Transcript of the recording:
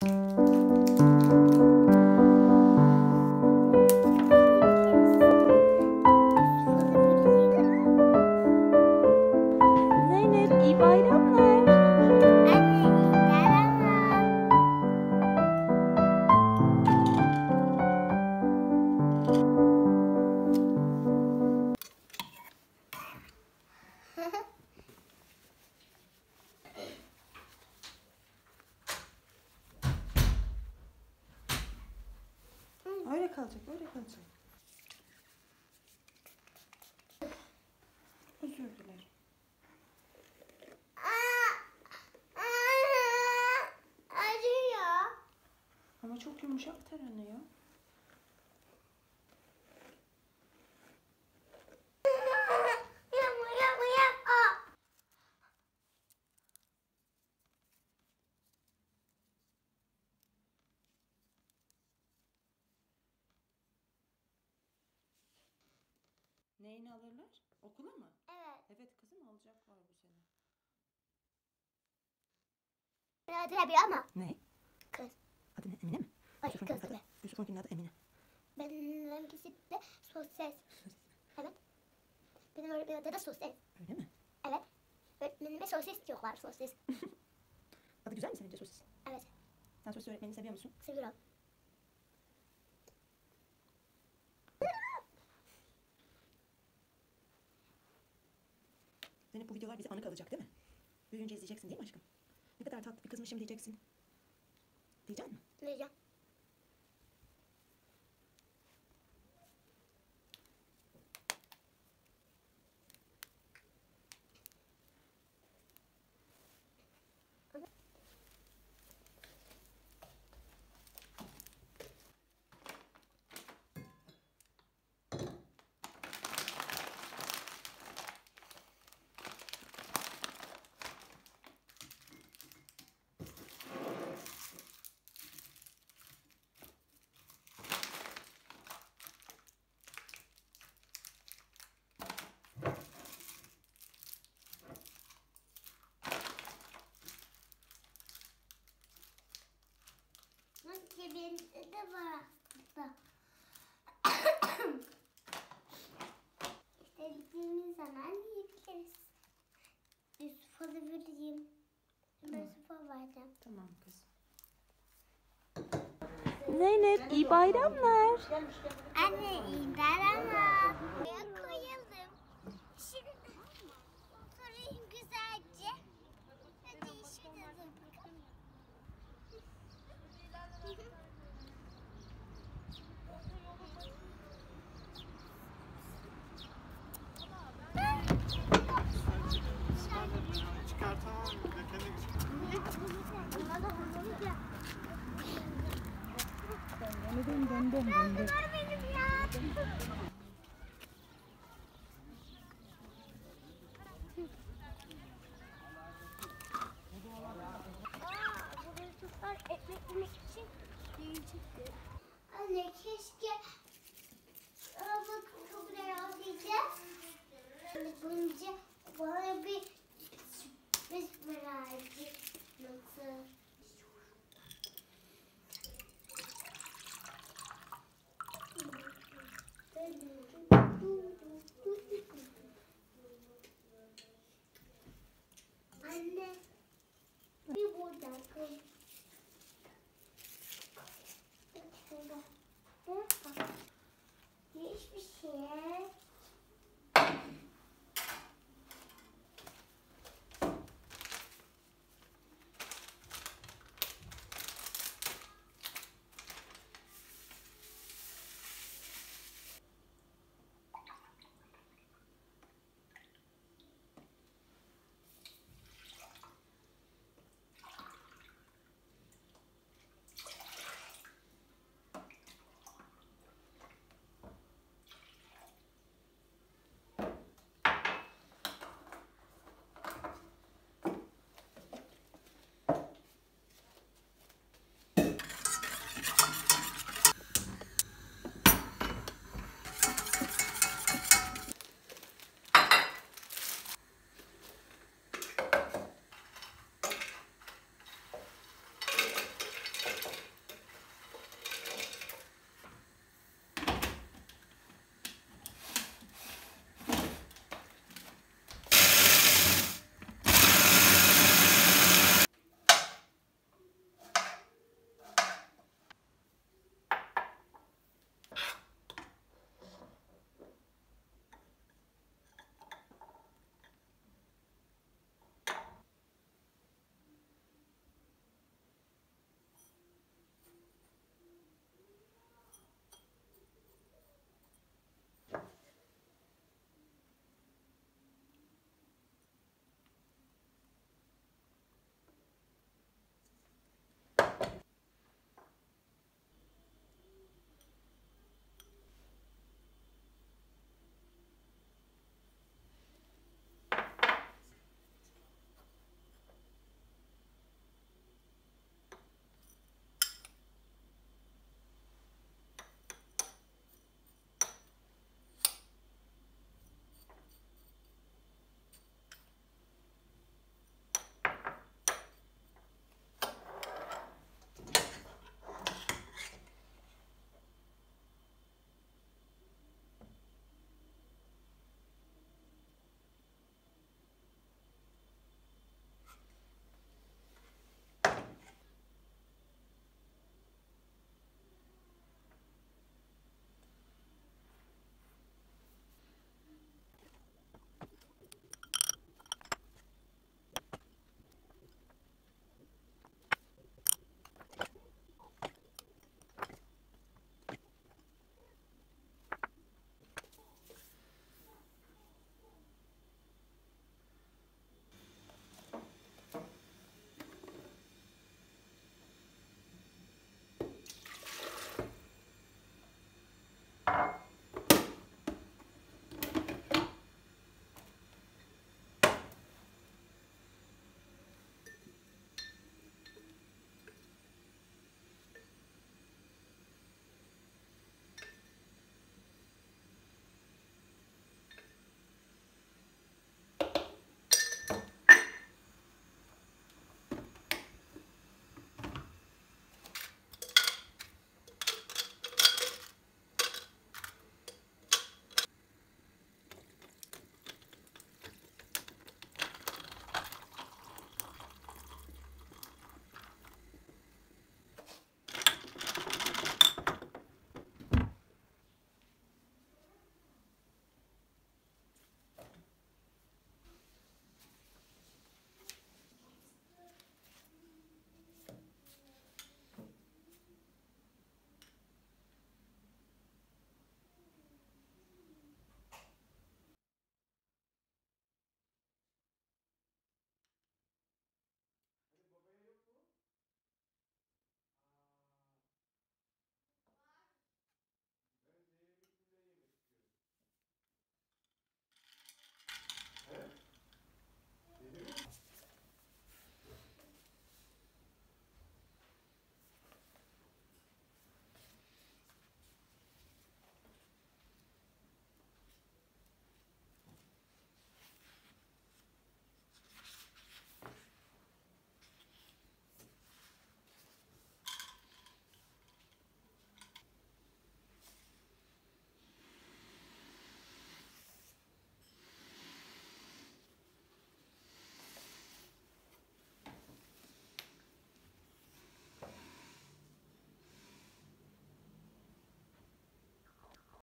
Zeynep, iyi bayramlar. Öyle kalacak, öyle kalacak. Özür dilerim. Acıyor. Ama çok yumuşak taranıyor. Neyini alırlar? Okula mı? Evet. Evet kızım, alacaklar bu sene. Tabii ama. Ne? Kız. Adı ne? Emine mi? Ay kız ne? Yusuf'un adı Emine. Benimkisi de sosis. Evet. Benim öğretmenim adı da sosis. Öyle mi? Evet. Öğretmenime sosis diyorlar, sosis. Adı güzel mi senince sosis? Evet. Sen sosis öğretmenini seviyor musun? Seviyorum. Zeynep, bu videolar bize anı kalacak değil mi? Büyüyünce izleyeceksin değil mi aşkım? Ne kadar tatlı bir kızmışım diyeceksin. Diyecek misin? Ne diyeceğim? Cebinde de var aslında. İstediğimiz zaman yiyebiliriz. Yusuf'a da vereyim. Yusuf'a vereceğim. Tamam kızım. Zeynep, iyi bayramlar. Anne iyi bayramlar. Buraya koyalım. Şimdi oturayım güzelce. Hadi şurada dur bakalım. Bunlar benim ya. Bu Yusuflar ekmek yemek için yiyecekti. Anne keşke bakın buraya alacağız. Bunca bana bir sürpriz verecek. Nasıl?